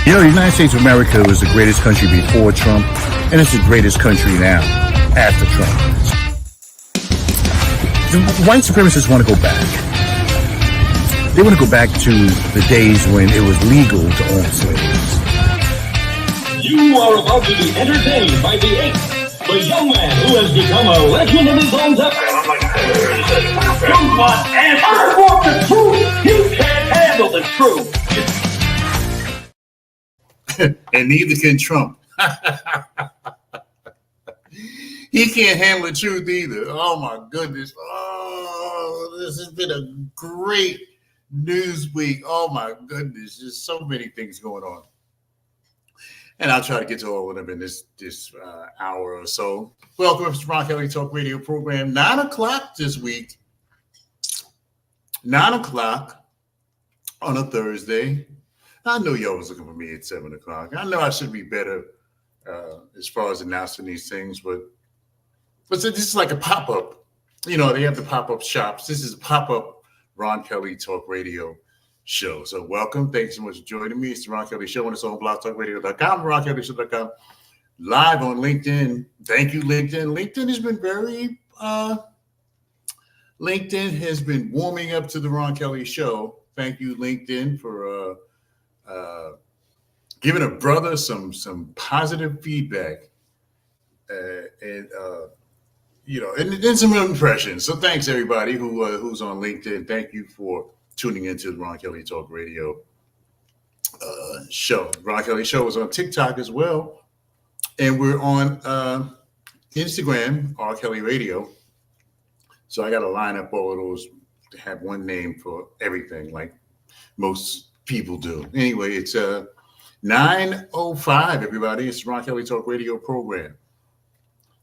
The United States of America was the greatest country before Trump, and it's the greatest country now after Trump. The white supremacists want to go back. They want to go back to the days when it was legal to own slaves. You are about to be entertained by the young man who has become a legend in his own time. I want the truth. You can't handle the truth. And neither can Trump. He can't handle the truth either. Oh my goodness. Oh, this has been a great news week. Oh my goodness. There's so many things going on. And I'll try to get to all of them in this hour or so. Welcome to Ron Kelly Talk Radio program. 9 o'clock this week. 9 o'clock on a Thursday. I know y'all was looking for me at 7 o'clock. I know I should be better as far as announcing these things, but this is like a pop-up. You know, they have the pop-up shops. This is a pop-up Ron Kelly Talk Radio show. So welcome. Thanks so much for joining me. It's the Ron Kelly Show on its own blogtalkradio.com, RonKellyShow.com, live on LinkedIn. Thank you, LinkedIn. LinkedIn has been warming up to the Ron Kelly Show. Thank you, LinkedIn, for giving a brother some positive feedback and some impressions. So thanks everybody who's on LinkedIn. Thank you for tuning into the Ron Kelly Talk Radio show. Ron Kelly Show is on TikTok as well, and we're on Instagram, R. Kelly Radio. So I got to line up all of those to have one name for everything, like most people do. Anyway, it's 9:05, everybody. It's the Ron Kelly Talk Radio program.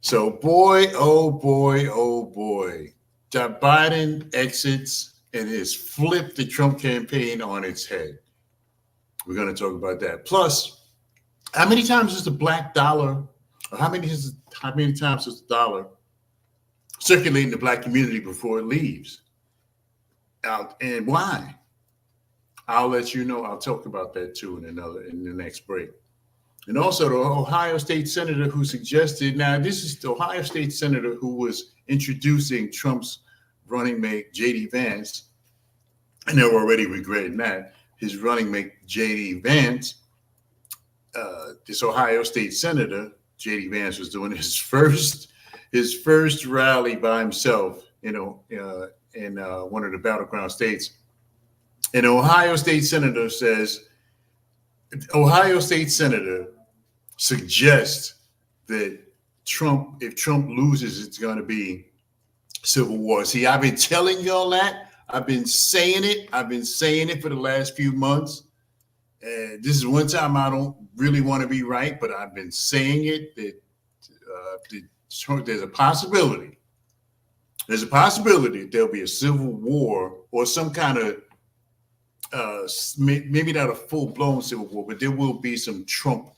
So boy, oh boy, Joe Biden exits and has flipped the Trump campaign on its head. We're going to talk about that. Plus, how many times is the black dollar, or how many times is the dollar circulating the black community before it leaves? And why? I'll let you know. I'll talk about that too in the next break. And also the Ohio State Senator who suggested, now this is the Ohio State Senator who was introducing Trump's running mate, J.D. Vance, and they're already regretting that. His running mate, J.D. Vance, this Ohio State Senator, J.D. Vance, was doing his first rally by himself, in one of the battleground states. An Ohio State Senator suggests that if Trump loses, it's going to be civil war. See, I've been telling y'all that. I've been saying it for the last few months. And this is one time I don't really want to be right, but I've been saying it that there's a possibility. There's a possibility that there'll be a civil war or some kind of maybe not a full-blown civil war, but there will be some Trump,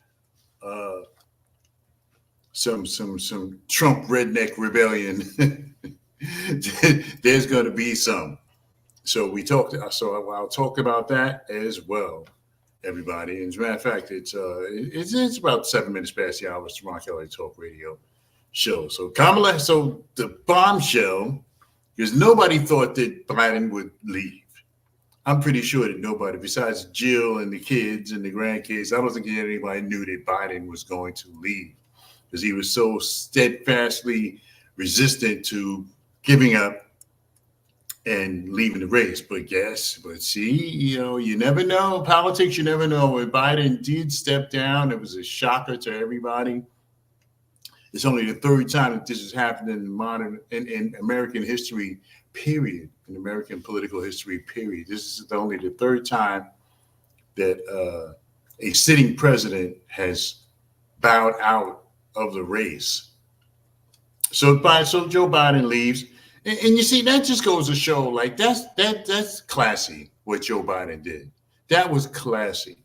some Trump redneck rebellion. There's going to be some. So I'll talk about that as well, everybody. And as a matter of fact, it's about 7 minutes past the hour. It's the Ron Kelly Talk Radio show. So the bombshell, because nobody thought that Biden would leave. I'm pretty sure that nobody, besides Jill and the kids and the grandkids, I don't think anybody knew that Biden was going to leave because he was so steadfastly resistant to giving up and leaving the race. But see, you never know. Politics, you never know. When Biden did step down, it was a shocker to everybody. It's only the third time that this has happened in American history, period. In American political history, period. This is only the third time that a sitting president has bowed out of the race. So Joe Biden leaves, and you see that just goes to show, like that's classy what Joe Biden did. That was classy.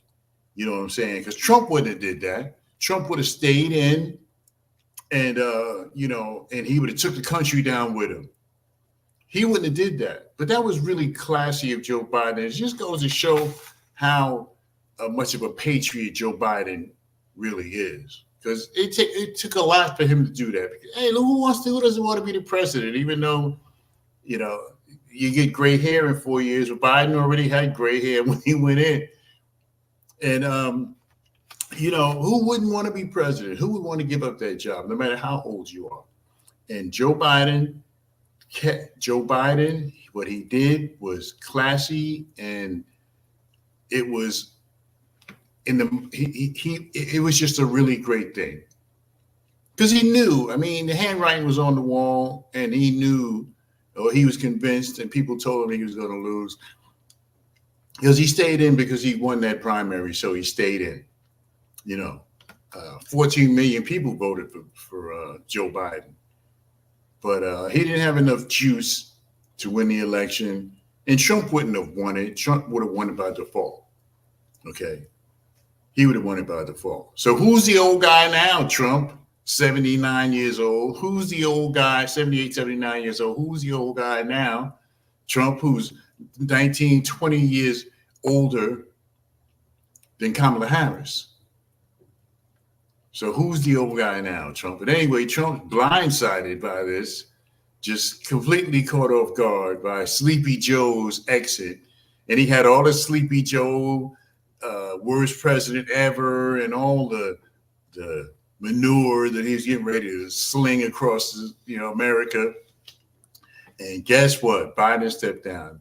You know what I'm saying? Because Trump wouldn't have did that. Trump would have stayed in, and and he would have took the country down with him. He wouldn't have did that. But that was really classy of Joe Biden. It just goes to show how much of a patriot Joe Biden really is. Because it took a lot for him to do that. Because, hey, who doesn't want to be the president? Even though, you get gray hair in 4 years. Well, Biden already had gray hair when he went in. And, who wouldn't want to be president? Who would want to give up that job, no matter how old you are? And Joe Biden, what he did was classy, and it was it was just a really great thing, because he knew. I mean, the handwriting was on the wall, and he knew, or he was convinced, and people told him he was going to lose, because he stayed in because he won that primary, so he stayed in. 14 million people voted for Joe Biden, but he didn't have enough juice to win the election, and Trump wouldn't have won it. Trump would have won it by default. Okay. He would have won it by default. So who's the old guy now? Trump, 79 years old. Who's the old guy, 78, 79 years old? Who's the old guy now? Trump, who's 19, 20 years older than Kamala Harris. So who's the old guy now? Trump. But anyway, Trump, blindsided by this, just completely caught off guard by Sleepy Joe's exit. And he had all the Sleepy Joe, worst president ever, and all the manure that he was getting ready to sling across America. And guess what? Biden stepped down.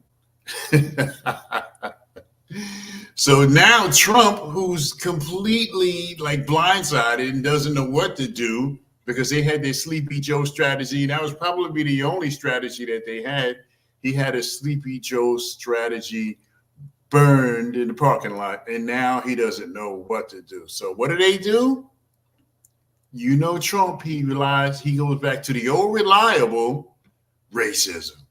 So now Trump, who's completely blindsided and doesn't know what to do, because they had their Sleepy Joe strategy. That was probably the only strategy that they had. He had a Sleepy Joe strategy burned in the parking lot, and now he doesn't know what to do. So what do they do? Trump, he goes back to the old reliable racism.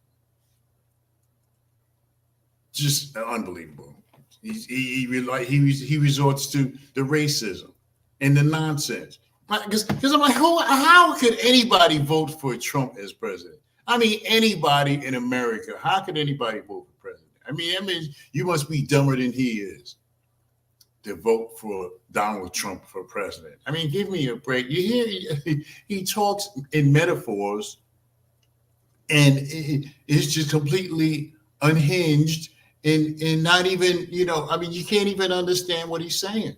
Just unbelievable. He resorts to the racism and the nonsense. Because I'm like, how could anybody vote for Trump as president? I mean, anybody in America, how could anybody vote for president? I mean, you must be dumber than he is to vote for Donald Trump for president. I mean, give me a break. You hear he talks in metaphors, and it's just completely unhinged, and not even, you can't even understand what he's saying.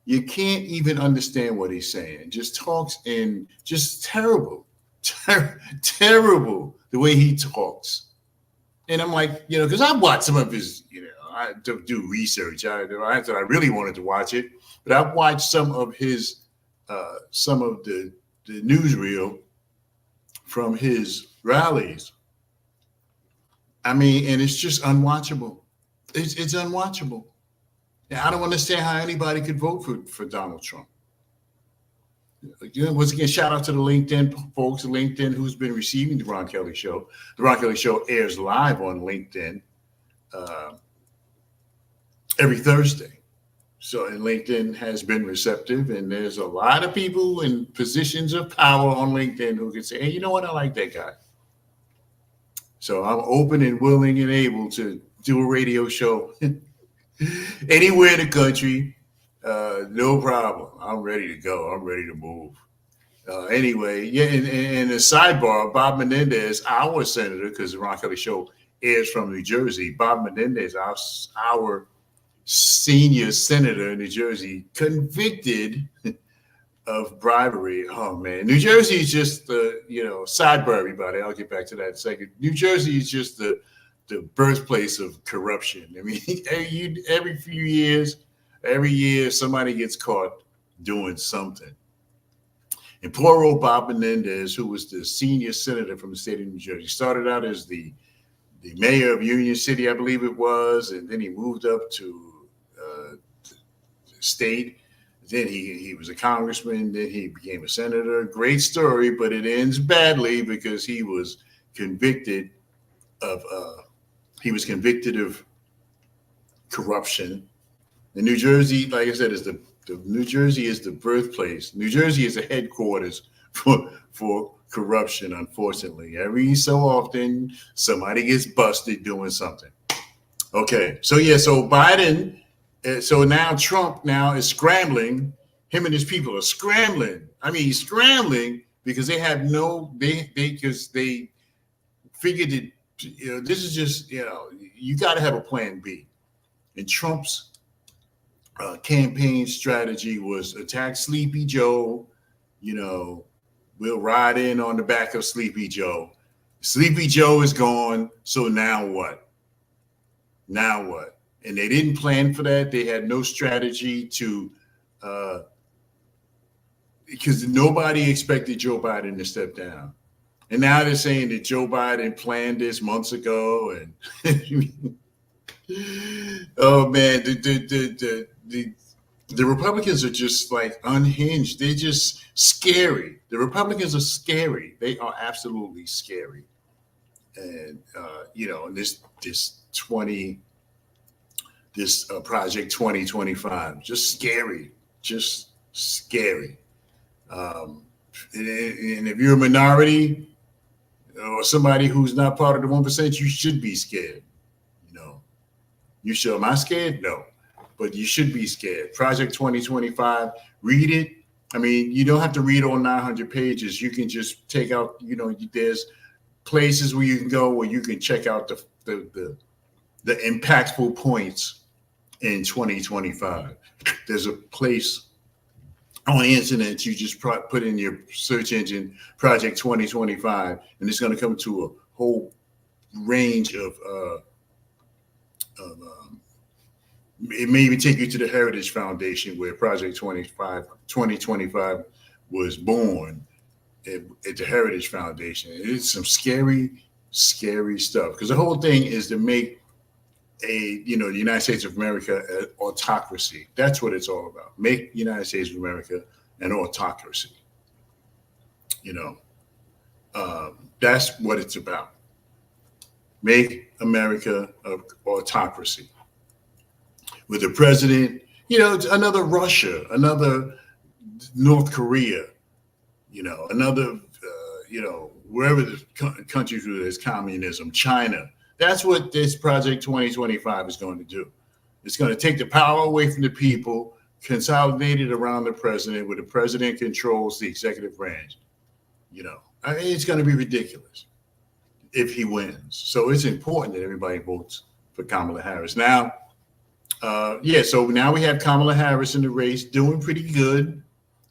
You can't even understand what he's saying. Just talks in just terrible the way he talks. And I'm like, because I watched some of his, I do research. I really wanted to watch it, but I've watched some of his, some of the newsreel from his rallies. I mean, and it's just unwatchable. It's unwatchable. I don't understand how anybody could vote for Donald Trump. Once again, shout out to the LinkedIn folks, LinkedIn, who's been receiving the Ron Kelly Show. The Ron Kelly Show airs live on LinkedIn every Thursday. So, and LinkedIn has been receptive, and there's a lot of people in positions of power on LinkedIn who can say, hey, you know what? I like that guy. So I'm open and willing and able to do a radio show anywhere in the country. No problem. I'm ready to go. I'm ready to move. Anyway, yeah, and a sidebar, Bob Menendez, our senator, because the Ron Kelly Show airs from New Jersey, Bob Menendez, our senior senator in New Jersey, convicted of bribery. Oh, man. New Jersey is just sidebar, everybody. I'll get back to that in a second. New Jersey is just the birthplace of corruption. I mean, every few years, every year, somebody gets caught doing something. And poor old Bob Menendez, who was the senior senator from the state of New Jersey, started out as the mayor of Union City, I believe it was, and then he moved up to the state. Then he was a congressman. Then he became a senator. Great story, but it ends badly because he was convicted of corruption. And New Jersey, like I said, New Jersey is the birthplace. New Jersey is the headquarters for corruption, unfortunately. Every so often, somebody gets busted doing something. Okay, so yeah, so Biden, so now Trump now is scrambling. Him and his people are scrambling. I mean, scrambling because they have no because they figured that this is just you got to have a plan B. And Trump's campaign strategy was attack Sleepy Joe. We'll ride in on the back of Sleepy Joe. Sleepy Joe is gone. So now what? Now what? And they didn't plan for that. They had no strategy to, because nobody expected Joe Biden to step down. And now they're saying that Joe Biden planned this months ago. And oh man, the Republicans are just like unhinged. They're just scary. The Republicans are scary. They are absolutely scary. And this Project 2025, just scary. And if you're a minority or somebody who's not part of the 1%, you should be scared. You should. Am I scared? No, but you should be scared. Project 2025. Read it. I mean, you don't have to read all 900 pages. You can just take out. There's places where you can go where you can check out the impactful points in 2025. There's a place on the internet you just put in your search engine Project 2025, and it's going to come to a whole range of it may even take you to the Heritage Foundation where Project 2025 was born at the Heritage Foundation. It's some scary stuff because the whole thing is to make the United States of America an autocracy. That's what it's all about. Make the United States of America an autocracy. That's what it's about. Make America an autocracy. With the president, another Russia, another North Korea, another, wherever the countries where there's communism, China. That's what this Project 2025 is going to do. It's going to take the power away from the people, consolidate it around the president, where the president controls the executive branch. It's going to be ridiculous if he wins. So it's important that everybody votes for Kamala Harris. Now, so now we have Kamala Harris in the race doing pretty good.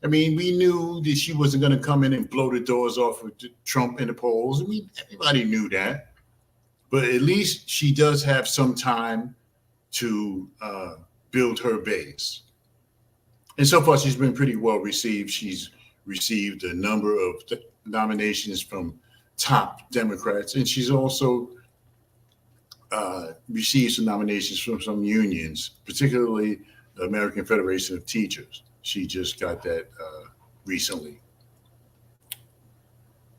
I mean, we knew that she wasn't going to come in and blow the doors off of Trump in the polls. I mean, everybody knew that. But at least she does have some time to build her base. And so far, she's been pretty well received. She's received a number of nominations from top Democrats, and she's also received some nominations from some unions, particularly the American Federation of Teachers. She just got that recently.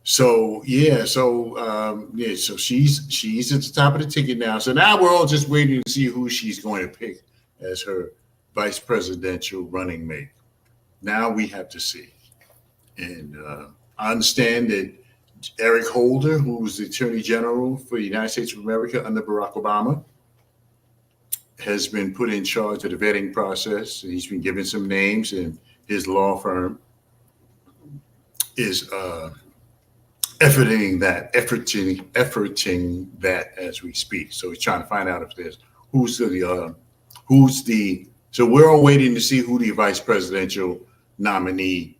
So so she's at the top of the ticket now. So now we're all just waiting to see who she's going to pick as her vice presidential running mate. Now we have to see. And I understand that Eric Holder, who was the Attorney General for the United States of America under Barack Obama, has been put in charge of the vetting process. And he's been given some names, and his law firm is efforting that as we speak. So he's trying to find out if there's so we're all waiting to see who the vice presidential nominee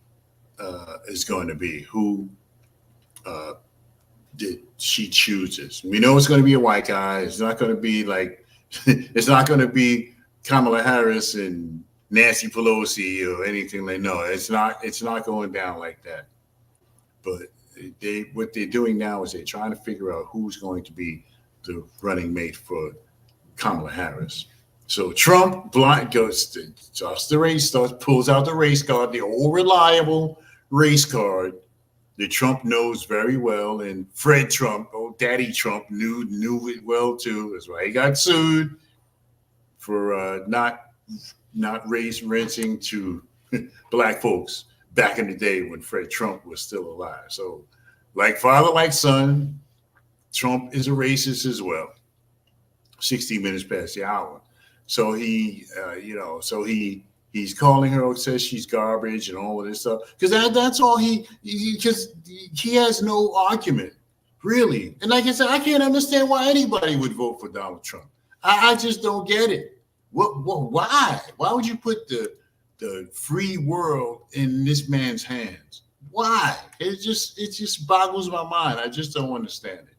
is going to be, who that she chooses. We know it's going to be a white guy. It's not going to be it's not going to be Kamala Harris and Nancy Pelosi or anything like. No, it's not going down like that. But what they're doing now is they're trying to figure out who's going to be the running mate for Kamala Harris. So Trump starts the race, pulls out the race card, the old reliable race card that Trump knows very well, and Fred Trump, old Daddy Trump, knew it well too. That's why he got sued for not renting to black folks back in the day when Fred Trump was still alive. So, like father, like son, Trump is a racist as well. 60 minutes past the hour. So he's calling her, says she's garbage and all of this stuff. Because that's all because he has no argument, really. And like I said, I can't understand why anybody would vote for Donald Trump. I just don't get it. Why? Why would you put the free world in this man's hands? Why? It just boggles my mind. I just don't understand it.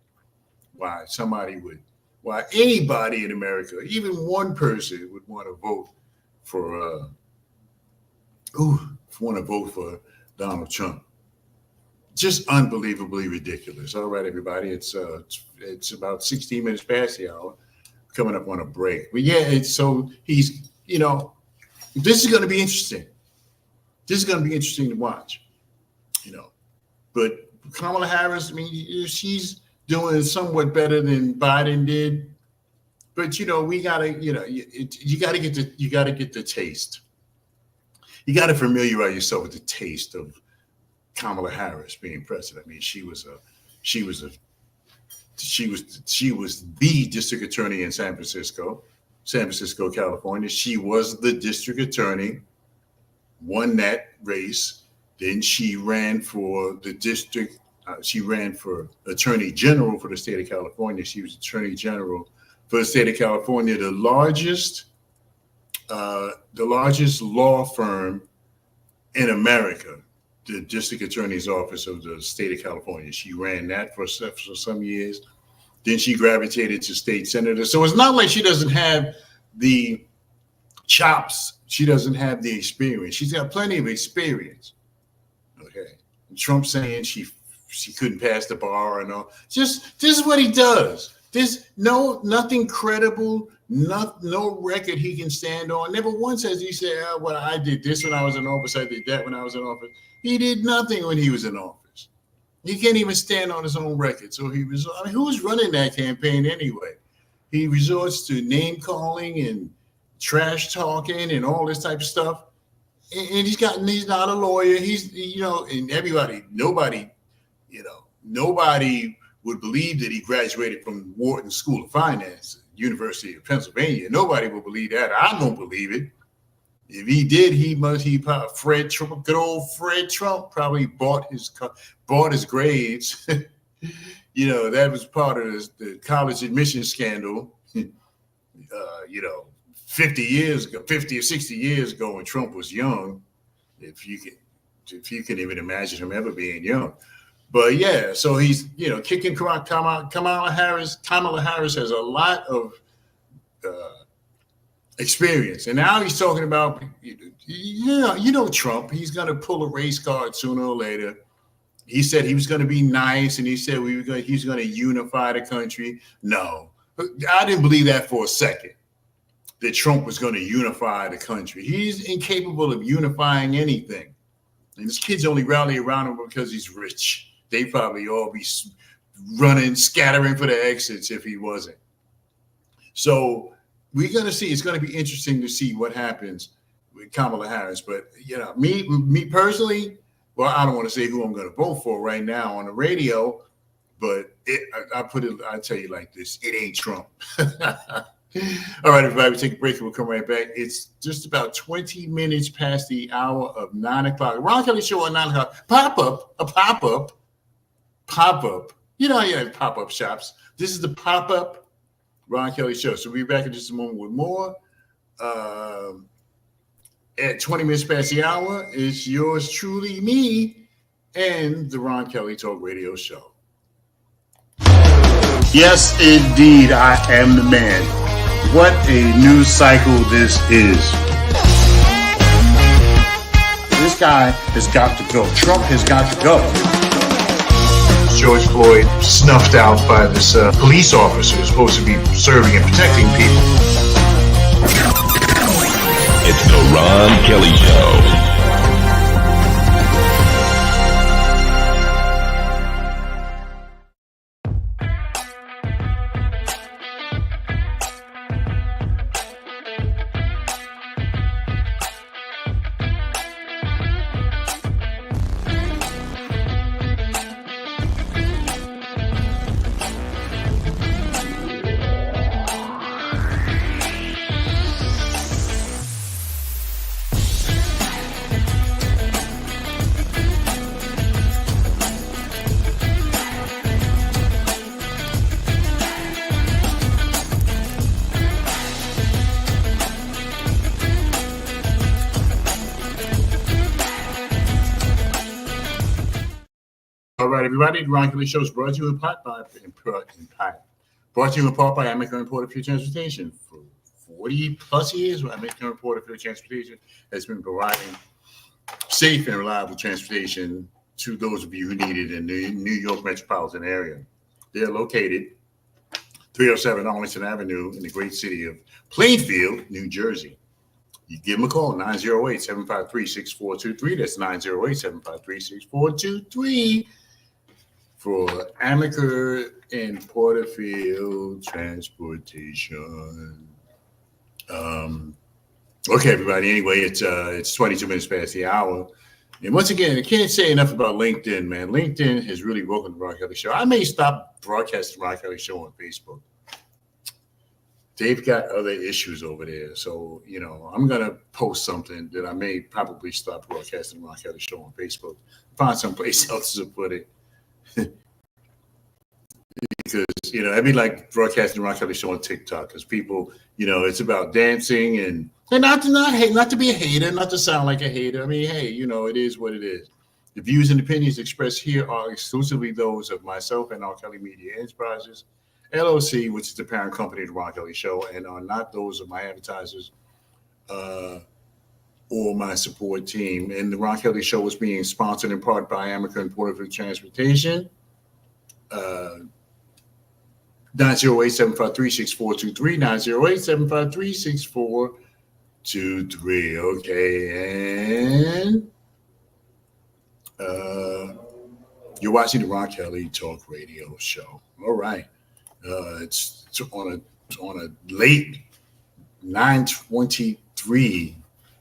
Why anybody in America, even one person, would want to vote for Donald Trump. Just unbelievably ridiculous. All right, everybody. It's about 16 minutes past the hour, coming up on a break. But yeah, this is going to be interesting. This is going to be interesting to watch. But Kamala Harris, I mean, she's doing somewhat better than Biden did. But we gotta, you gotta get the taste. You gotta familiarize yourself with the taste of Kamala Harris being president. I mean, she was the district attorney in San Francisco, California. She was the district attorney, won that race. Then she ran for the district. She ran for attorney general for the state of California. She was attorney general for the state of California, the largest law firm in America, the district attorney's office of the state of California. She ran that for some years. Then she gravitated to state senator. So it's not like she doesn't have the chops. She doesn't have the experience. She's got plenty of experience. Okay. And Trump saying she couldn't pass the bar and all. This is what he does. There's nothing credible, no record he can stand on. Never once has he said, well, I did this when I was in office, I did that when I was in office. He did nothing when he was in office. He can't even stand on his own record. So who's running that campaign anyway? He resorts to name calling and trash talking and all this type of stuff. And he's not a lawyer. And nobody would believe that he graduated from Wharton School of Finance, University of Pennsylvania. Nobody would believe that. I don't believe it. If he did, Fred Trump, good old Fred Trump, probably bought his grades. That was part of the college admission scandal. 50 or 60 years ago, when Trump was young, if you can even imagine him ever being young. But yeah, so he's kicking Kamala Harris. Kamala Harris has a lot of experience, and now he's talking about Trump. He's going to pull a race card sooner or later. He said he was going to be nice, and he said he's going to unify the country. No, I didn't believe that for a second, that Trump was going to unify the country. He's incapable of unifying anything, and his kids only rally around him because he's rich. They probably all be scattering for the exits if he wasn't. So we're going to see. It's going to be interesting to see what happens with Kamala Harris. But me personally, well, I don't want to say who I'm going to vote for right now on the radio, but I tell you like this: it ain't Trump. All right, everybody, we'll take a break and we'll come right back. It's just about 20 minutes past the hour of 9 o'clock. Ron Kelly Show on 9 o'clock. A pop-up. You know how you have pop-up shops. This is the pop-up Ron Kelly Show. So we'll be back in just a moment with more. At 20 minutes past the hour, it's yours truly, me, and the Ron Kelly Talk Radio Show. Yes, indeed, I am the man. What a news cycle this is. This guy has got to go. Trump has got to go. George Floyd snuffed out by this police officer who's supposed to be serving and protecting people. It's the Ron Kelly Show. All right, everybody. The Ron Kelly Show is brought to you in part by Amica and Porter Fuel Transportation. For 40 plus years, Amica and Porter Fuel Transportation has been providing safe and reliable transportation to those of you who need it in the New York metropolitan area. They're located 307 Arlington Avenue in the great city of Plainfield, New Jersey. You give them a call, 908-753-6423. That's 908-753-6423 for Amica and Porterfield Transportation. Okay, everybody. Anyway, it's 22 minutes past the hour. And once again, I can't say enough about LinkedIn, man. LinkedIn has really broken the Ron Kelly Show. I may stop broadcasting the Ron Kelly Show on Facebook. They've got other issues over there. So, I'm going to post something that I may probably stop broadcasting the Ron Kelly Show on Facebook. Find someplace else to put it. Because, I'd be like broadcasting the Ron Kelly Show on TikTok because people, it's about dancing and not to be a hater, not to sound like a hater. I mean, hey, it is what it is. The views and opinions expressed here are exclusively those of myself and R. Kelly Media Enterprises, LLC, which is the parent company of the Ron Kelly Show, and are not those of my advertisers or my support team. And the Ron Kelly Show is being sponsored in part by Amica and Porterfield Transportation. 908-753-6423, 908-753-6423. Okay, and you're watching the Ron Kelly Talk Radio Show. All right, it's on a late 9:23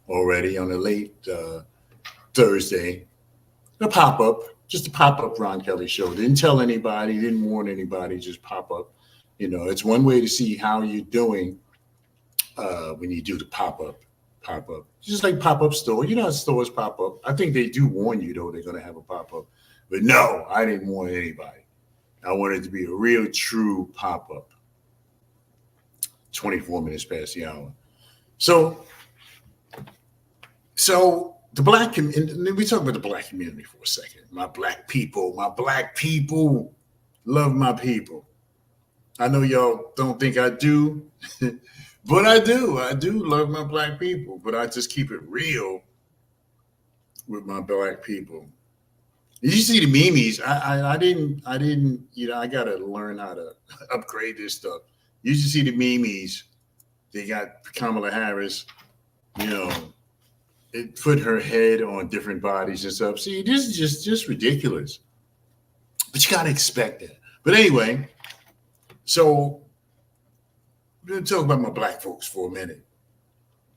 already on a late Thursday. Just a pop-up Ron Kelly Show. Didn't tell anybody, didn't warn anybody, just pop up. It's one way to see how you're doing when you do the pop-up. Just like pop-up store. Stores pop up. I think they do warn you, though, they're going to have a pop-up. But no, I didn't warn anybody. I wanted it to be a real, true pop-up. 24 minutes past the hour. So the black community, we talk about the black community for a second. My black people love my people. I know y'all don't think I do, but I do. I do love my black people, but I just keep it real with my black people. You see the memes. I didn't, I got to learn how to upgrade this stuff. You should see the memes. They got Kamala Harris, it put her head on different bodies and stuff. See, this is just ridiculous. But you got to expect it. But anyway, so I'm going to talk about my black folks for a minute.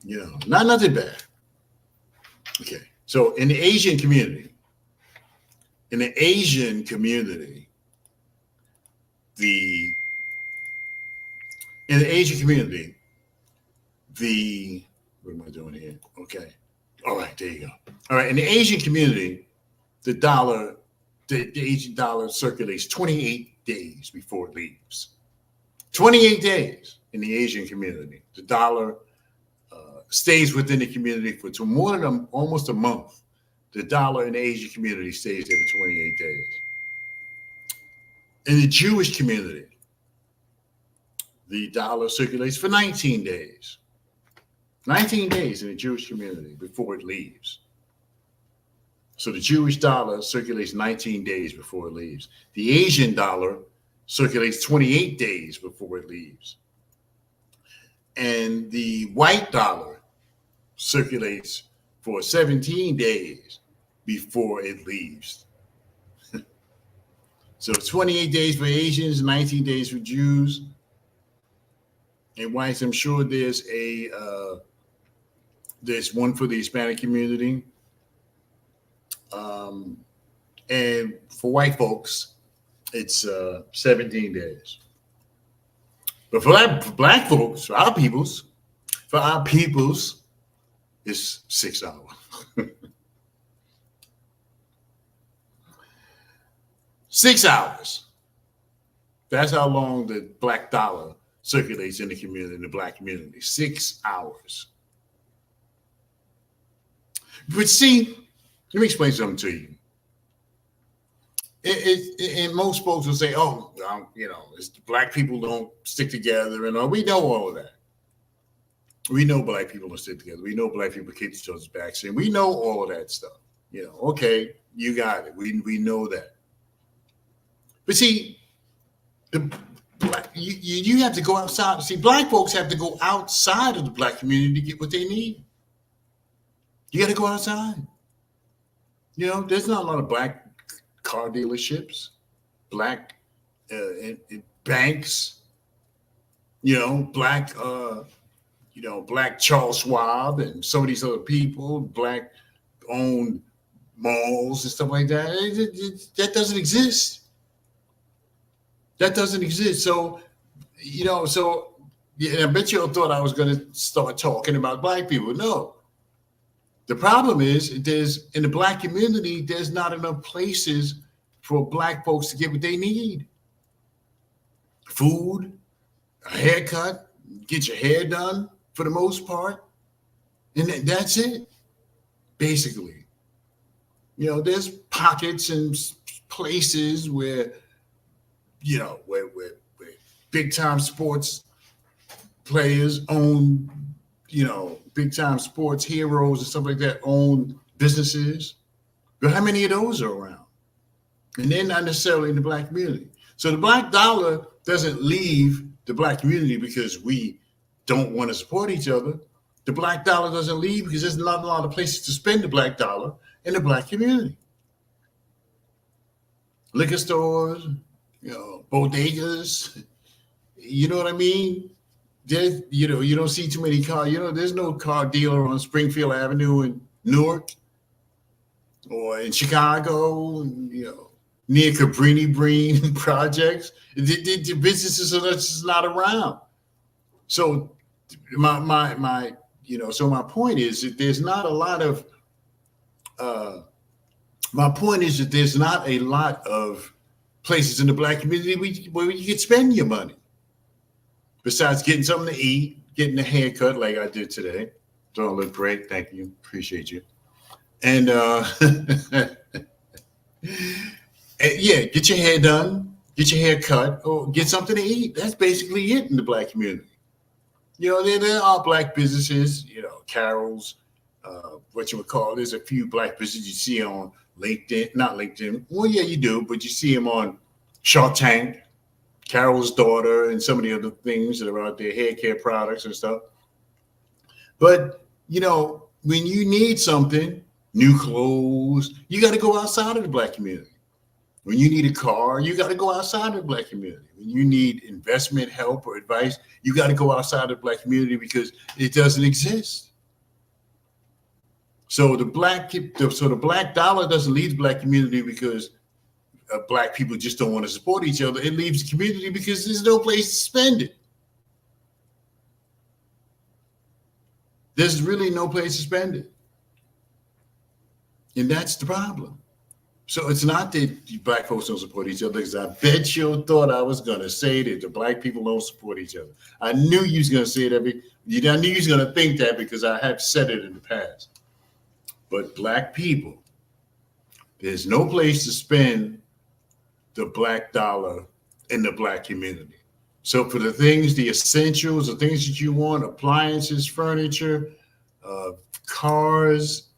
Not nothing bad. Okay. So in the Asian community, the what am I doing here? Okay. All right, there you go. All right, in the Asian community, the Asian dollar circulates 28 days before it leaves. 28 days in the Asian community. The dollar stays within the community for more than almost a month. The dollar in the Asian community stays there for 28 days. In the Jewish community, the dollar circulates for 19 days. 19 days in the Jewish community before it leaves. So the Jewish dollar circulates 19 days before it leaves. The Asian dollar circulates 28 days before it leaves. And the white dollar circulates for 17 days before it leaves. So 28 days for Asians, 19 days for Jews and whites. I'm sure there's one for the Hispanic community. And for white folks, it's 17 days. But for black folks, for our peoples, it's 6 hours. 6 hours. That's how long the black dollar circulates in the community, in the black community. 6 hours. But see, let me explain something to you. And most folks will say, "Oh, it's black people don't stick together," and all. We know all of that. We know black people don't stick together. We know black people kick each other's backs, and we know all of that stuff. Okay, you got it. We know that. But see, you have to go outside. See, black folks have to go outside of the black community to get what they need. You got to go outside. There's not a lot of black car dealerships, black banks, black, black Charles Schwab and some of these other people, black owned malls and stuff like that. That doesn't exist. That doesn't exist. So, I bet you all thought I was going to start talking about black people. No. The problem is in the black community, there's not enough places for black folks to get what they need. Food, a haircut, get your hair done for the most part. And that's it, basically. There's pockets and places where big time sports players own, big time sports heroes and stuff like that own businesses. But how many of those are around? And they're not necessarily in the black community. So the black dollar doesn't leave the black community because we don't want to support each other. The black dollar doesn't leave because there's not a lot of places to spend the black dollar in the black community. Liquor stores, bodegas, you know what I mean? You don't see too many cars. There's no car dealer on Springfield Avenue in Newark or in Chicago, near Cabrini Green projects. The businesses are just not around. So my point is that there's not a lot of places in the black community where you can spend your money. Besides getting something to eat, getting a haircut like I did today. Don't look great. Thank you. Appreciate you. And get your hair done, get your hair cut, or get something to eat. That's basically it in the black community. There are black businesses, Carol's, there's a few black businesses you see on LinkedIn, not LinkedIn. Well, yeah, you do, but you see them on Shark Tank, Carol's daughter, and some of the other things that are out there, hair care products and stuff. But, when you need something, new clothes, you got to go outside of the black community. When you need a car, you got to go outside of the black community. When you need investment help or advice, you got to go outside of the black community because it doesn't exist. So the black dollar doesn't leave the black community because black people just don't want to support each other. It leaves the community because there's no place to spend it. There's really no place to spend it. And that's the problem. So it's not that black folks don't support each other, because I bet you thought I was going to say that the black people don't support each other. I knew you was going to say that. I knew you was going to think that because I have said it in the past. But black people, there's no place to spend the black dollar in the black community. So for the things, the essentials, the things that you want, appliances, furniture, cars,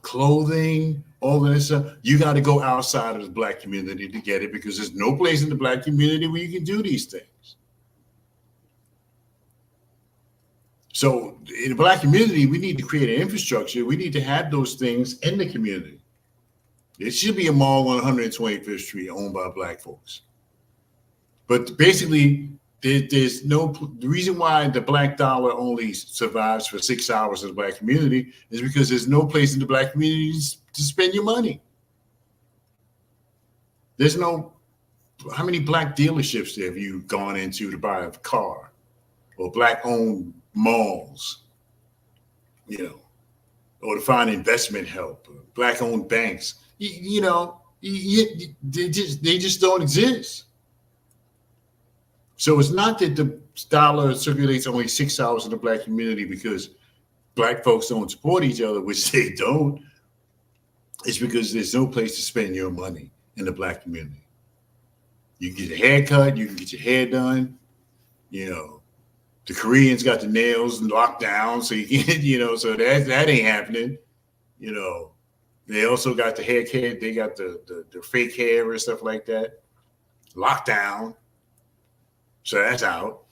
clothing, all of that stuff, you got to go outside of the black community to get it, because there's no place in the black community where you can do these things. So in the black community, we need to create an infrastructure. We need to have those things in the community. There should be a mall on 125th Street owned by black folks. But basically, there's no, the reason why the black dollar only survives for 6 hours in the black community is because there's no place in the black community to spend your money. There's no, how many black dealerships have you gone into to buy a car, or black owned malls, or to find investment help, or black owned banks? They just don't exist. So it's not that the dollar circulates only 6 hours in the black community because black folks don't support each other, which they don't. It's because there's no place to spend your money in the black community. You can get a haircut, you can get your hair done. You know, the Koreans got the nails locked down, so you can, so that ain't happening. You know, they also got the hair care, they got the fake hair and stuff like that locked down. So that's out.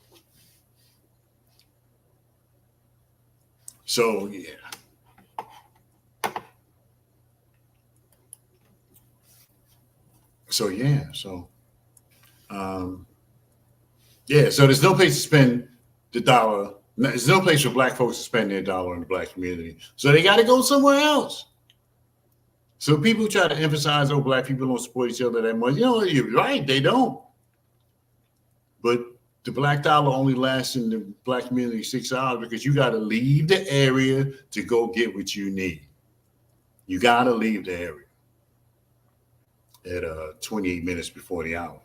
So yeah. So yeah. So there's no place to spend the dollar. There's no place for black folks to spend their dollar in the black community. So they got to go somewhere else. So people try to emphasize, oh, black people don't support each other that much. You're right, they don't. But the black dollar only lasts in the black community 6 hours because you got to leave the area to go get what you need. You got to leave the area at 28 minutes before the hour.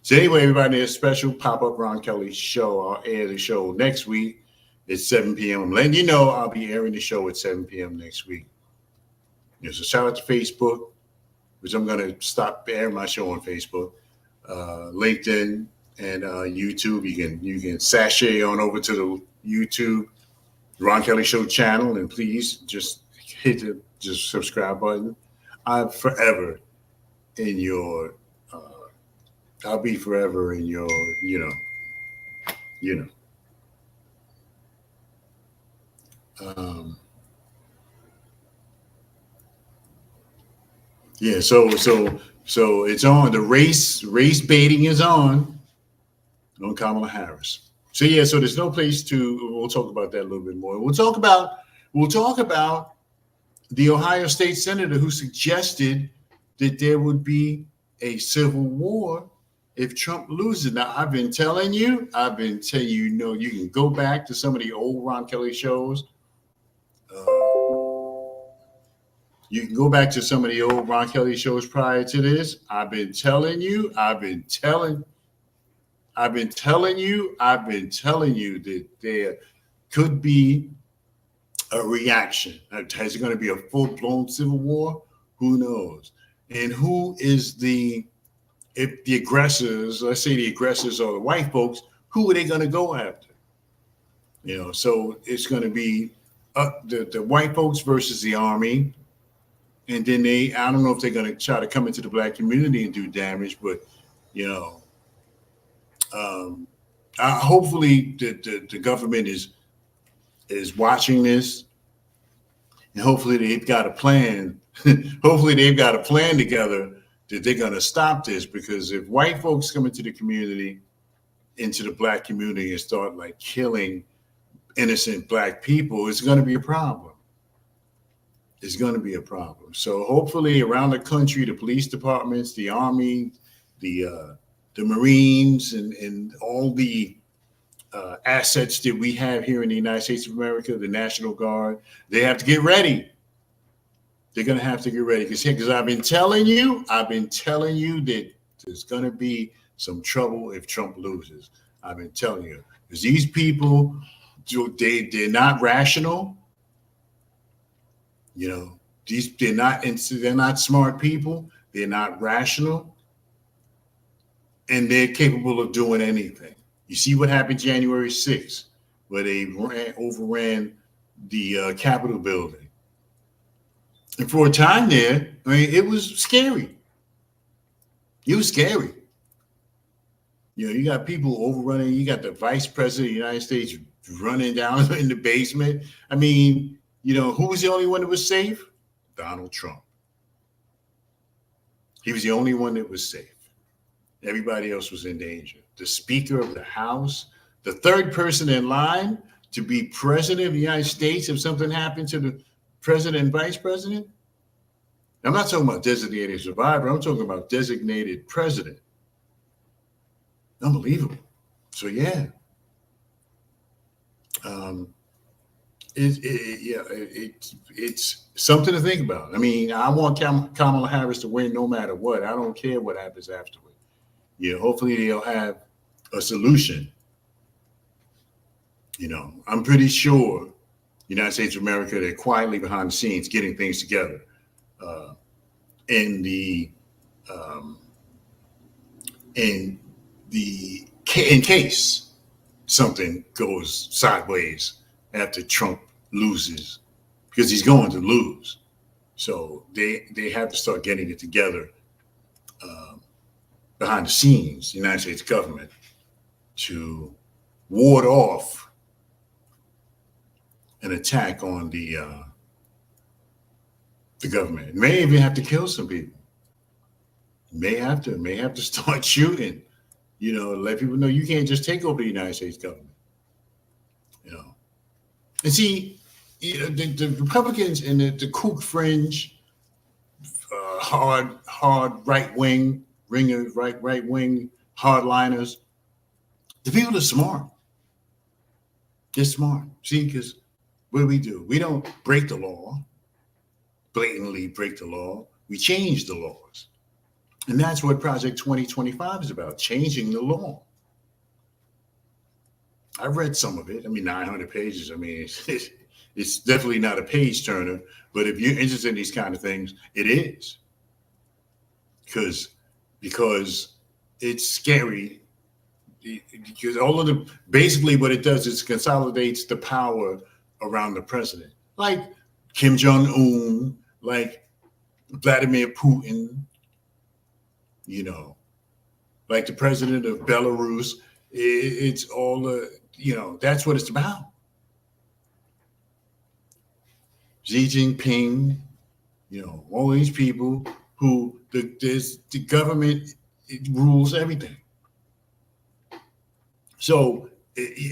So anyway, everybody, there's a special pop-up Ron Kelly show. I'll air the show next week at 7 p.m. I'm letting you know I'll be airing the show at 7 p.m. next week. So shout out to Facebook, which I'm going to stop airing my show on Facebook, LinkedIn, and YouTube. You can sashay on over to the YouTube Ron Kelly Show channel, and please just hit the subscribe button. I'm forever in your. I'll be forever in your. Yeah. So it's on. The race baiting is on Kamala Harris. So yeah, so there's no place to. We'll talk about that a little bit more. We'll talk about the Ohio State senator who suggested that there would be a civil war if Trump loses. Now I've been telling you, you can go back to some of the old Ron Kelly shows. You can go back to some of the old Ron Kelly shows prior to this. I've been telling you that there could be a reaction. Is it going to be a full-blown civil war? Who knows? And who is if the aggressors, let's say the aggressors are the white folks, who are they going to go after? So it's going to be the white folks versus the army. And then I don't know if they're going to try to come into the black community and do damage, but, hopefully the government is watching this, and hopefully they've got a plan. Hopefully they've got a plan together that they're going to stop this, because if white folks come into the black community and start like killing innocent black people, it's going to be a problem. It's going to be a problem. So hopefully around the country, the police departments, the army, the Marines, and all the assets that we have here in the United States of America, the National Guard, they have to get ready. They're going to have to get ready because I've been telling you that there's going to be some trouble if Trump loses. I've been telling you, because these people, they're not rational. They're not smart people. They're not rational, and they're capable of doing anything. You see what happened January 6th, where they overran the Capitol building. And for a time there, it was scary. It was scary. You got people overrunning. You got the vice president of the United States running down in the basement. Who was the only one that was safe? Donald Trump. He was the only one that was safe. Everybody else was in danger. The Speaker of the House, the third person in line to be president of the United States if something happened to the president and vice president. I'm not talking about designated survivor. I'm talking about designated president. Unbelievable. So yeah. It's something to think about. I want Kamala Harris to win no matter what. I don't care what happens afterward. Hopefully they'll have a solution. I'm pretty sure the United States of America, they're quietly behind the scenes getting things together. in the in in case something goes sideways after Trump loses, because he's going to lose. So they have to start getting it together behind the scenes, the United States government, to ward off an attack on the government. It may even have to kill some people. May have to start shooting. Let people know you can't just take over the United States government. And see, the Republicans and the kook fringe, hard right wing ringers, right wing hardliners, the people are smart. They're smart. See, because what do? We don't break the law, blatantly break the law. We change the laws. And that's what Project 2025 is about, changing the law. I read some of it. 900 pages. It's definitely not a page turner, but if you're interested in these kind of things, it is. Because it's scary. Because basically what it does is consolidates the power around the president, like Kim Jong-un, like Vladimir Putin, like the president of Belarus. It's all that's what it's about. Xi Jinping, all these people who the government rules everything. So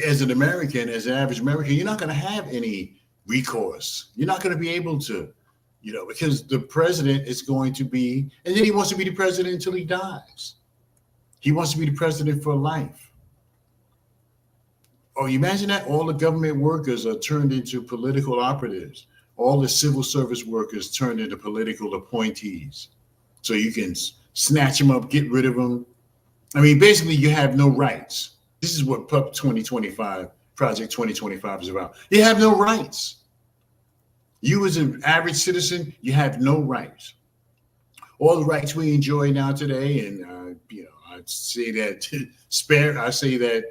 as an American, as an average American, you're not going to have any recourse. You're not going to be able to, because the president is going to be, and then he wants to be the president until he dies. He wants to be the president for life. Oh, you imagine that? All the government workers are turned into political operatives. All the civil service workers turned into political appointees. So you can snatch them up, get rid of them. Basically, you have no rights. This is what Project 2025 is about. You have no rights. You as an average citizen, you have no rights. All the rights we enjoy now today, and I say that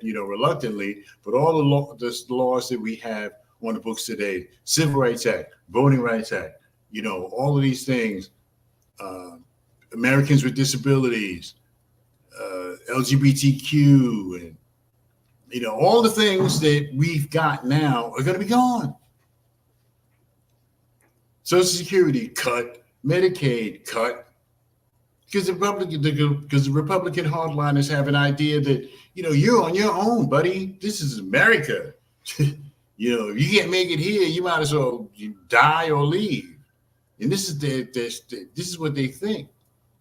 reluctantly, but all the laws that we have on the books today, Civil Rights Act, Voting Rights Act, all of these things, Americans with disabilities, LGBTQ, and all the things that we've got now are going to be gone. Social Security cut, Medicaid cut, because the Republican hardliners have an idea that you're on your own, buddy. This is America. If you can't make it here, you might as well die or leave. And this is what they think.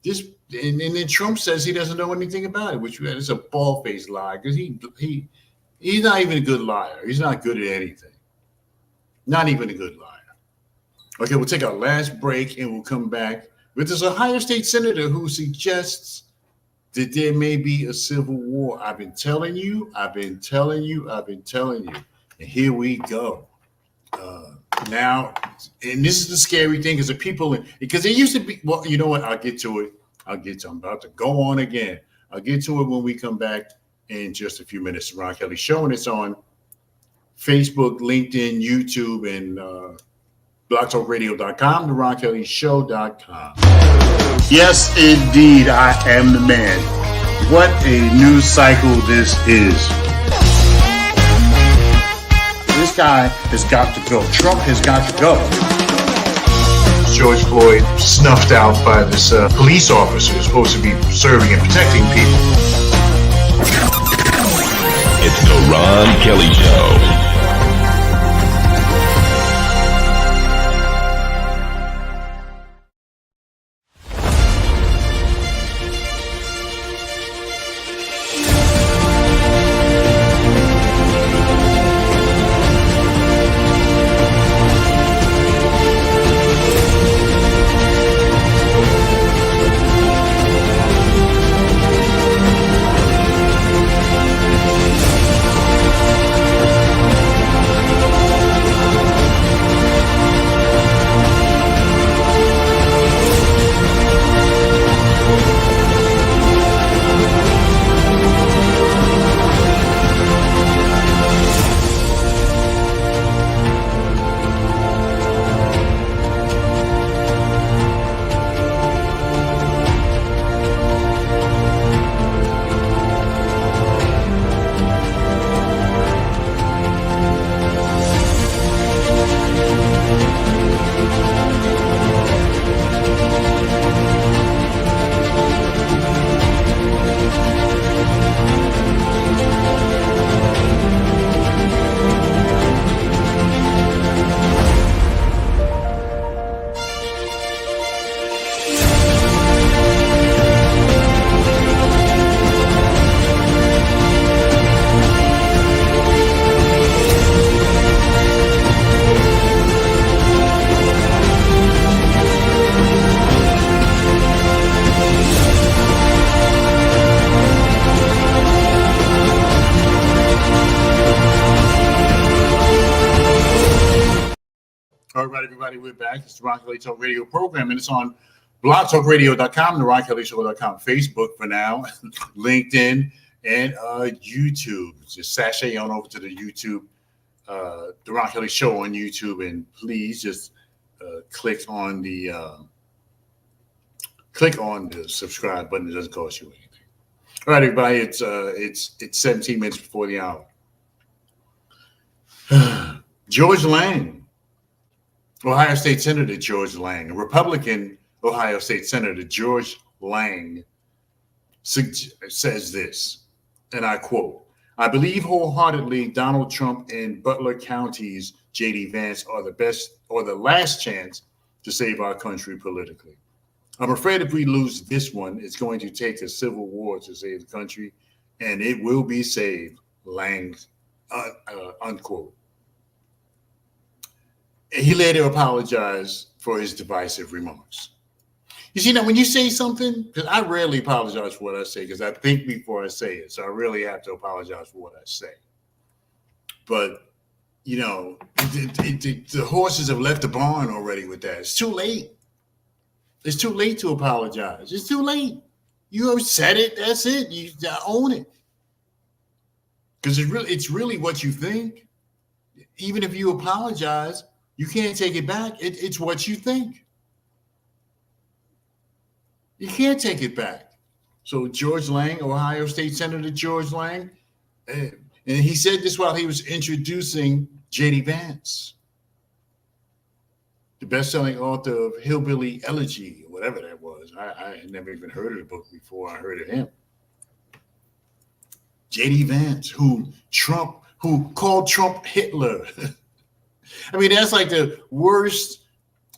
And then Trump says he doesn't know anything about it, which is a bald-faced lie, because he's not even a good liar. He's not good at anything. Not even a good liar. Okay, we'll take our last break and we'll come back. But there's a Ohio State senator who suggests that there may be a civil war. I've been telling you. And here we go. Now, and this is the scary thing, because because it used to be, well, you know what? I'll get to it. I'm about to go on again. I'll get to it when we come back in just a few minutes. The Ron Kelly Show, and it's on Facebook, LinkedIn, YouTube, and blogtalkradio.com, the RonKellyShow.com. Yes, indeed, I am the man. What a news cycle this is. This guy has got to go. Trump has got to go. George Floyd snuffed out by this police officer who's supposed to be serving and protecting people. It's the Ron Kelly Show. everybody. We're back. It's the Ron Kelly Talk Radio program, and it's on blogtalkradio.com, the RonKellyShow.com, Facebook for now, LinkedIn, and YouTube. Just sashay on over to the YouTube, the Ron Kelly Show on YouTube, and please just click on the subscribe button. It doesn't cost you anything. All right, everybody. It's 17 minutes before the hour. George Lang, Ohio State Senator George Lang, Republican Ohio State Senator George Lang says this, and I quote, "I believe wholeheartedly Donald Trump and Butler County's J.D. Vance are the best or the last chance to save our country politically. I'm afraid if we lose this one, it's going to take a civil war to save the country, and it will be saved," Lang, unquote. He later apologized for his divisive remarks. You see, now when you say something, because I rarely apologize for what I say, because I think before I say it, so I really have to apologize for what I say. But, you know, the horses have left the barn already with that. It's too late. It's too late to apologize. It's too late. You have said it. That's it. You own it. Because it's really what you think. Even if you apologize, you can't take it back. It's what you think. You can't take it back. So George Lang, Ohio State Senator George Lang, and he said this while he was introducing J.D. Vance, the best-selling author of Hillbilly Elegy, or whatever that was. I had never even heard of the book before I heard of him. J.D. Vance, who called Trump Hitler. I mean, that's like the worst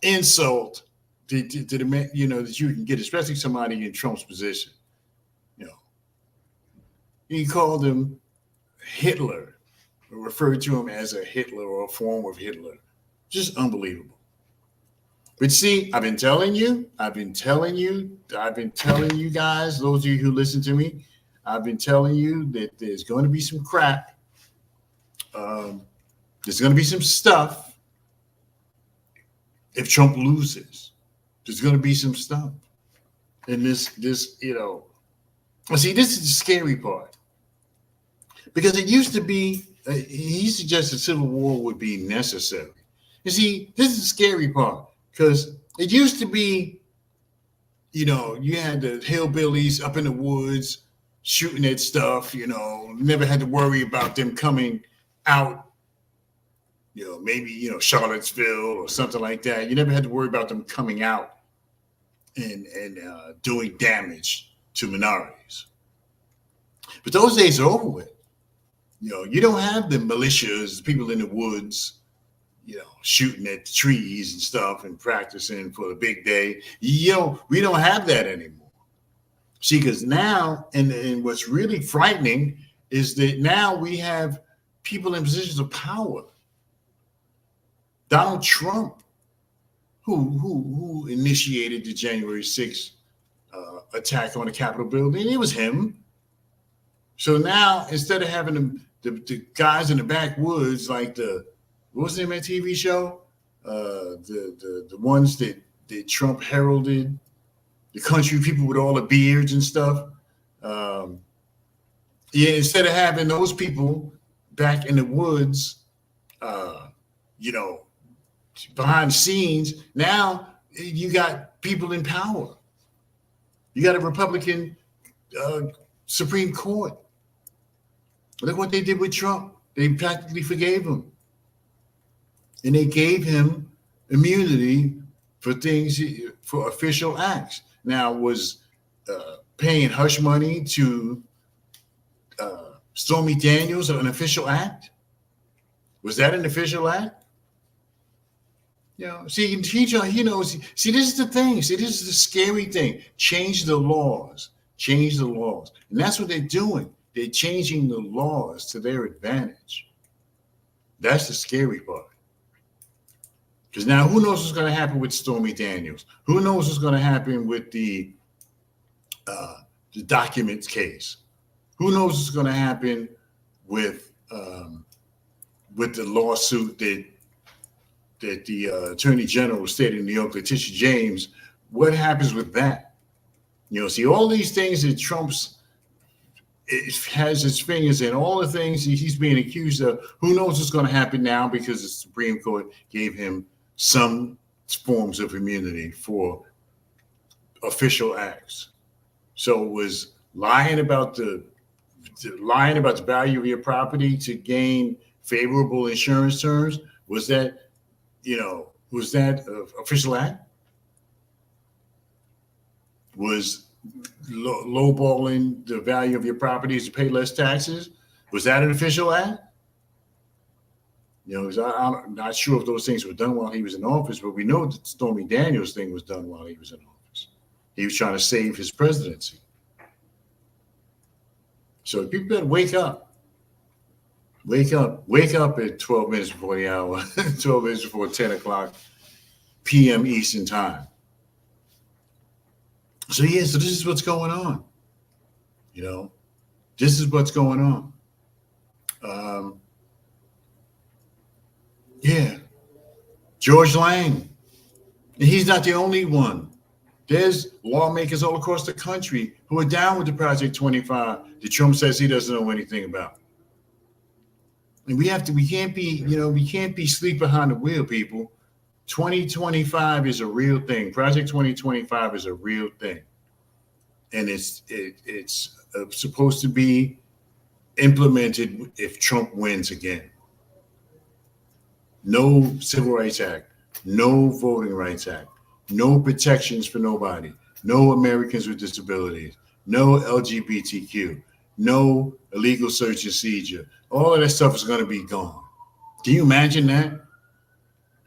insult to the man, you know, that you can get, especially somebody in Trump's position. You know, he called him Hitler, or referred to him as a Hitler or a form of Hitler. Just unbelievable. But see, I've been telling you guys, those of you who listen to me, I've been telling you that there's going to be some crap. There's going to be some stuff if Trump loses. There's going to be some stuff. And this, you know, see, this is the scary part. Because it used to be, he suggested civil war would be necessary. You see, this is the scary part. Because it used to be, you know, you had the hillbillies up in the woods shooting at stuff, you know, never had to worry about them coming out. You know, maybe, you know, Charlottesville or something like that. You never had to worry about them coming out and doing damage to minorities. But those days are over with. You know, you don't have the militias, people in the woods, you know, shooting at trees and stuff and practicing for the big day. You know, we don't have that anymore. See, because now, and what's really frightening is that now we have people in positions of power. Donald Trump, who initiated the January 6th attack on the Capitol building, it was him. So now, instead of having the guys in the backwoods, like what was the name of that TV show? The ones that Trump heralded, the country people with all the beards and stuff. Instead of having those people back in the woods, you know, behind the scenes, now you got people in power. You got a Republican Supreme Court. Look what they did with Trump. They practically forgave him. And they gave him immunity for things, for official acts. Now, was paying hush money to Stormy Daniels an official act? Was that an official act? You know, see, he knows. See, this is the thing. See, this is the scary thing. Change the laws. Change the laws. And that's what they're doing. They're changing the laws to their advantage. That's the scary part. Because now who knows what's going to happen with Stormy Daniels? Who knows what's going to happen with the documents case? Who knows what's going to happen with the lawsuit that that the Attorney General of the state of New York, Letitia James, what happens with that? See, all these things that Trump's has his fingers in, all the things he's being accused of, who knows what's going to happen now because the Supreme Court gave him some forms of immunity for official acts. So it was lying about the value of your property to gain favorable insurance terms. Was that an official act? Was lowballing the value of your properties to pay less taxes? Was that an official act? I'm not sure if those things were done while he was in office, but we know that the Stormy Daniels thing was done while he was in office. He was trying to save his presidency. So people better wake up. Wake up at 12 minutes before the hour, 12 minutes before 10 o'clock p.m. Eastern time. So this is what's going on. This is what's going on. George Lang. And he's not the only one. There's lawmakers all across the country who are down with the Project 25 that Trump says he doesn't know anything about. And we can't be sleep behind the wheel, people. 2025 is a real thing. Project 2025 is a real thing. And it's supposed to be implemented if Trump wins again. No Civil Rights Act, no Voting Rights Act, no protections for nobody, no Americans with disabilities, no LGBTQ, no illegal search and seizure. All of that stuff is going to be gone. Can you imagine that?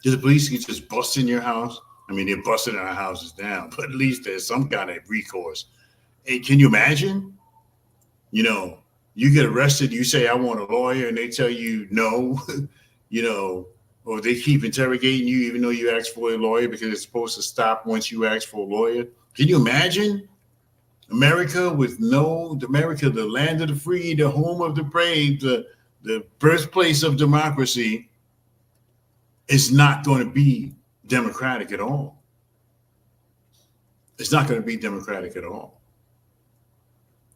The police can just bust in your house. I mean, they're busting our houses down, but at least there's some kind of recourse. Hey, can you imagine? You get arrested, you say, I want a lawyer, and they tell you no, or they keep interrogating you even though you asked for a lawyer because it's supposed to stop once you ask for a lawyer. Can you imagine? America, the land of the free, the home of the brave, the birthplace of democracy, is not going to be democratic at all. It's not going to be democratic at all.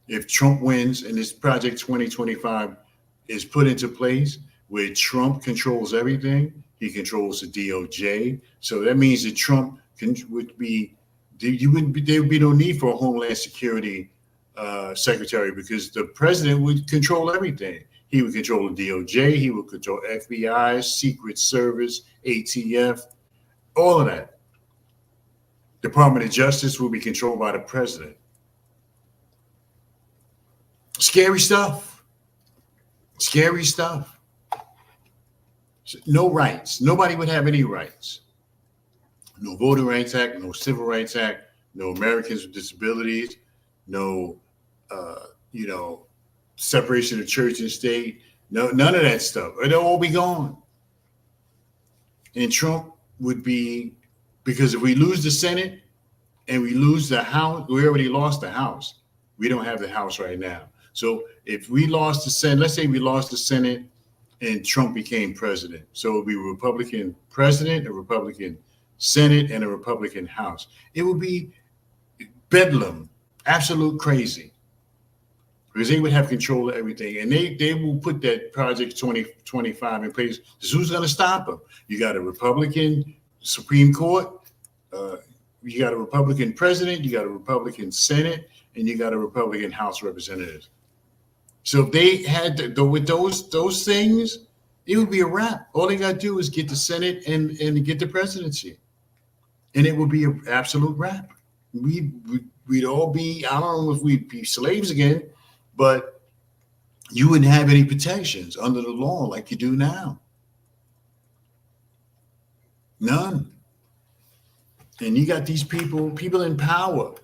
If Trump wins and this Project 2025 is put into place where Trump controls everything, he controls the DOJ. So that means that Trump there would be no need for a Homeland Security secretary because the president would control everything. He would control the DOJ. He would control FBI, Secret Service, ATF, all of that. Department of Justice will be controlled by the president. Scary stuff. Scary stuff. No rights. Nobody would have any rights. No Voting Rights Act, no Civil Rights Act, no Americans with disabilities, no, separation of church and state. No, none of that stuff. It'll all be gone. And Trump would be, because if we lose the Senate and we lose the House, we already lost the House. We don't have the House right now. So if we lost the Senate, let's say we lost the Senate and Trump became president. So it would be a Republican president, a Republican Senate, and a Republican House. It would be bedlam, absolute crazy, because they would have control of everything. And they will put that Project 2025 in place. So who's going to stop them? You got a Republican Supreme Court, you got a Republican president, you got a Republican Senate, and you got a Republican House of Representatives. So if they had with those things, it would be a wrap. All they got to do is get the Senate and get the presidency, and it would be an absolute wrap. We'd all be, I don't know if we'd be slaves again, but you wouldn't have any protections under the law like you do now. None. And you got these people in power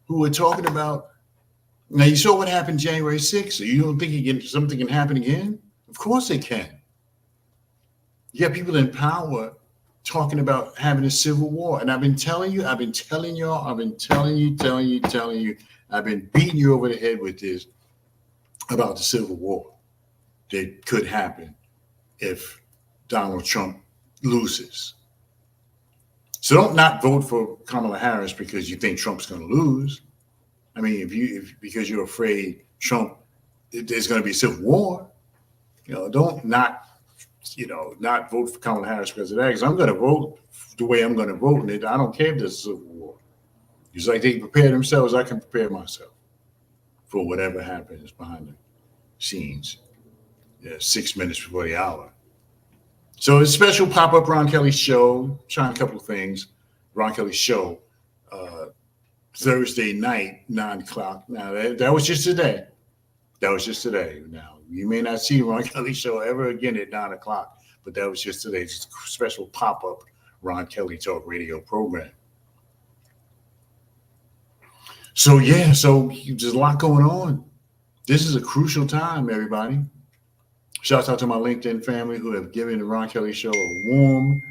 who are talking about, now you saw what happened January 6th. So you don't think something can happen again? Of course it can. You got people in power talking about having a civil war. And I've been telling you, I've been beating you over the head with this about the civil war that could happen if Donald Trump loses. So don't not vote for Kamala Harris because you think Trump's going to lose. I mean, because you're afraid Trump, there's going to be a civil war. Don't not vote for Kamala Harris because of that. Because I'm going to vote the way I'm going to vote, and I don't care if there's a civil war. Just like they prepare themselves, I can prepare myself for whatever happens behind the scenes. 6 minutes before the hour. So it's a special pop-up Ron Kelly show, trying a couple of things. Ron Kelly show, Thursday night, 9 o'clock. Now, that was just today. Now, you may not see Ron Kelly show ever again at 9 o'clock, but that was just today. It's a special pop-up Ron Kelly talk radio program. So, there's a lot going on. This is a crucial time, everybody. Shouts out to my LinkedIn family who have given the Ron Kelly Show a warm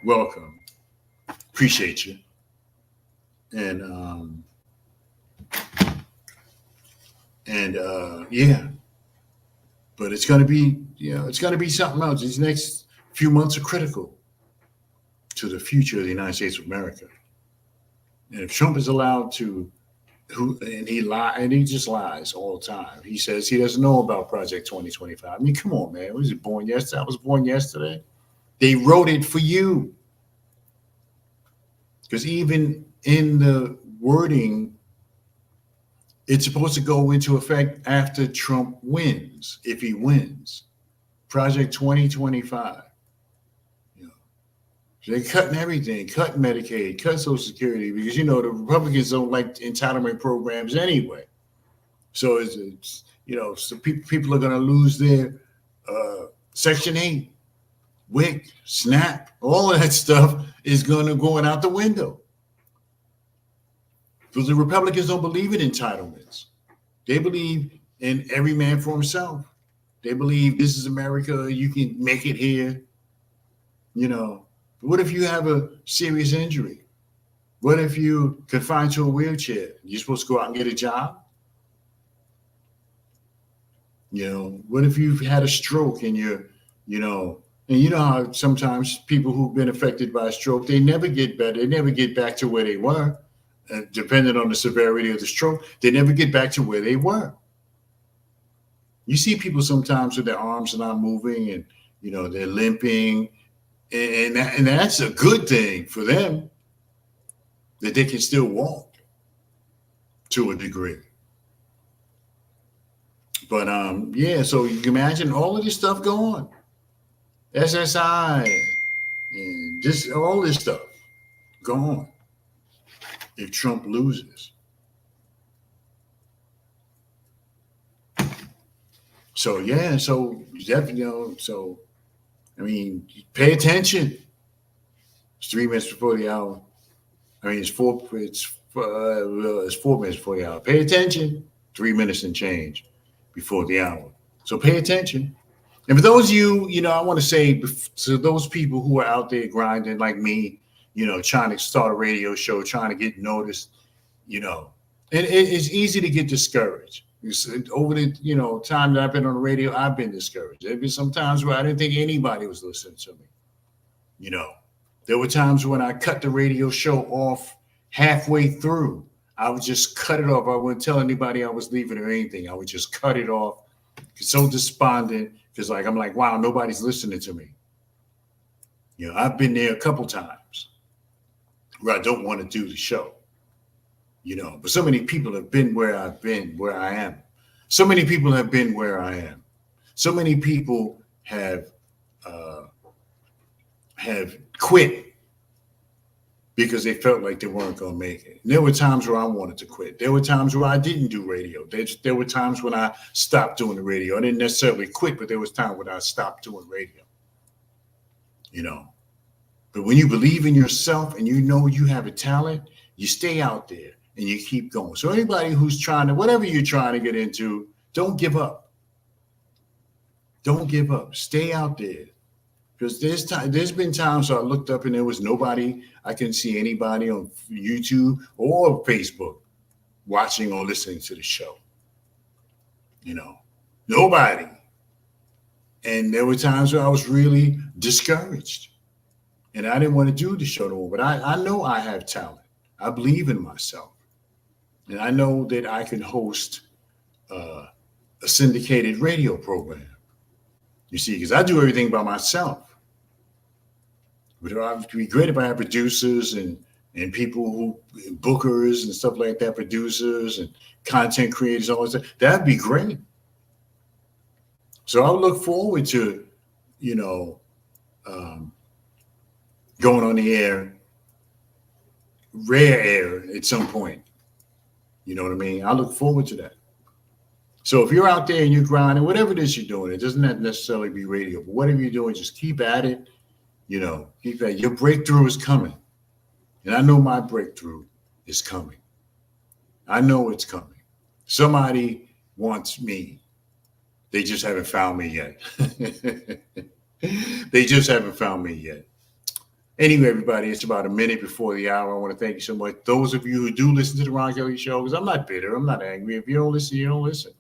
welcome. Appreciate you. And but it's going to be, it's going to be something else. These next few months are critical to the future of the United States of America. And if Trump is allowed to, he just lies all the time. He says he doesn't know about Project 2025. I mean, come on, man. Was he born yesterday? I was born yesterday. They wrote it for you. Because even in the wording, it's supposed to go into effect after Trump wins, if he wins. Project 2025. They're cutting everything, cutting Medicaid, cut Social Security, because, the Republicans don't like entitlement programs anyway. So so people are going to lose their Section 8, WIC, SNAP, all of that stuff is going out the window. Because the Republicans don't believe in entitlements. They believe in every man for himself. They believe this is America, you can make it here, What if you have a serious injury? What if you confined to a wheelchair? You're supposed to go out and get a job? What if you've had a stroke and and how sometimes people who've been affected by a stroke, they never get better. They never get back to where they were. Depending on the severity of the stroke, they never get back to where they were. You see people sometimes with their arms not moving and, they're limping. And that's a good thing for them, that they can still walk to a degree. But so you can imagine all of this stuff going. SSI and all this stuff gone if Trump loses. So pay attention. It's 3 minutes before the hour. It's 4 minutes before the hour. Pay attention. 3 minutes and change before the hour. So pay attention. And for those of you, I want to say to those people who are out there grinding like me, trying to start a radio show, trying to get noticed, and it's easy to get discouraged. Over the time that I've been on the radio, I've been discouraged. There have been some times where I didn't think anybody was listening to me. There were times when I cut the radio show off halfway through. I would just cut it off. I wouldn't tell anybody I was leaving or anything. I would just cut it off. So despondent because I'm like, wow, nobody's listening to me. I've been there a couple times where I don't want to do the show. But so many people have been where I've been, where I am. So many people have been where I am. So many people have quit because they felt like they weren't going to make it. And there were times where I wanted to quit. There were times where I didn't do radio. There were times when I stopped doing the radio. I didn't necessarily quit, but there was time when I stopped doing radio. But when you believe in yourself and you have a talent, you stay out there and you keep going. So anybody who's trying to, whatever you're trying to get into, don't give up. Don't give up. Stay out there. Because there's been times where I looked up and there was nobody, I couldn't see anybody on YouTube or Facebook watching or listening to the show. Nobody. And there were times where I was really discouraged. And I didn't want to do the show no more. But I know I have talent. I believe in myself. And I know that I can host a syndicated radio program. You see, because I do everything by myself. But it would be great if I had producers and people who, bookers and stuff like that, producers and content creators, all that stuff. That'd be great. So I look forward to, going on the air, rare air at some point. You know what I mean? I look forward to that. So if you're out there and you're grinding, whatever it is you're doing, it doesn't have to necessarily be radio, but whatever you're doing, just keep at it. Keep at it. Your breakthrough is coming. And I know my breakthrough is coming. I know it's coming. Somebody wants me. They just haven't found me yet. They just haven't found me yet. Anyway, everybody, it's about a minute before the hour. I want to thank you so much. Those of you who do listen to the Ron Kelly Show, because I'm not bitter, I'm not angry. If you don't listen, you don't listen.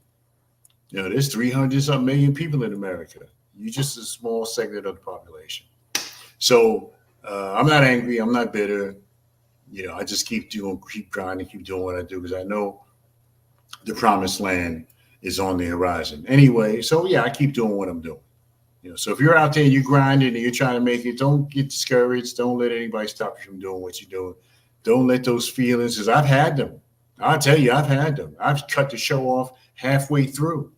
There's 300-something million people in America. You're just a small segment of the population. So I'm not angry. I'm not bitter. I just keep grinding, keep doing what I do, because I know the promised land is on the horizon. Anyway, so yeah, I keep doing what I'm doing. So if you're out there and you're grinding and you're trying to make it, don't get discouraged. Don't let anybody stop you from doing what you're doing. Don't let those feelings, because I've had them. I'll tell you, I've had them. I've cut the show off halfway through.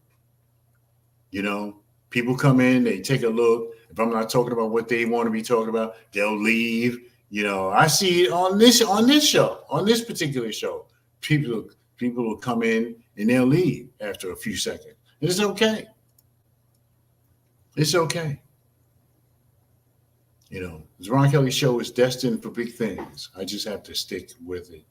People come in, they take a look. If I'm not talking about what they want to be talking about, they'll leave. I see it on this show, on this particular show. People will come in and they'll leave after a few seconds. And it's okay. It's okay. The Ron Kelly Show is destined for big things. I just have to stick with it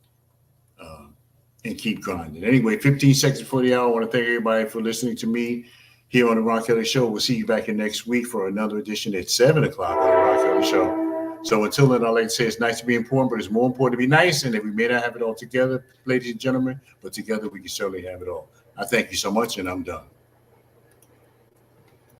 and keep grinding. Anyway, 15 seconds before the hour, I want to thank everybody for listening to me here on the Ron Kelly Show. We'll see you back in next week for another edition at 7 o'clock on the Ron Kelly Show. So until then, I'd like to say it's nice to be important, but it's more important to be nice. And if we may not have it all together, ladies and gentlemen, but together we can certainly have it all. I thank you so much, and I'm done.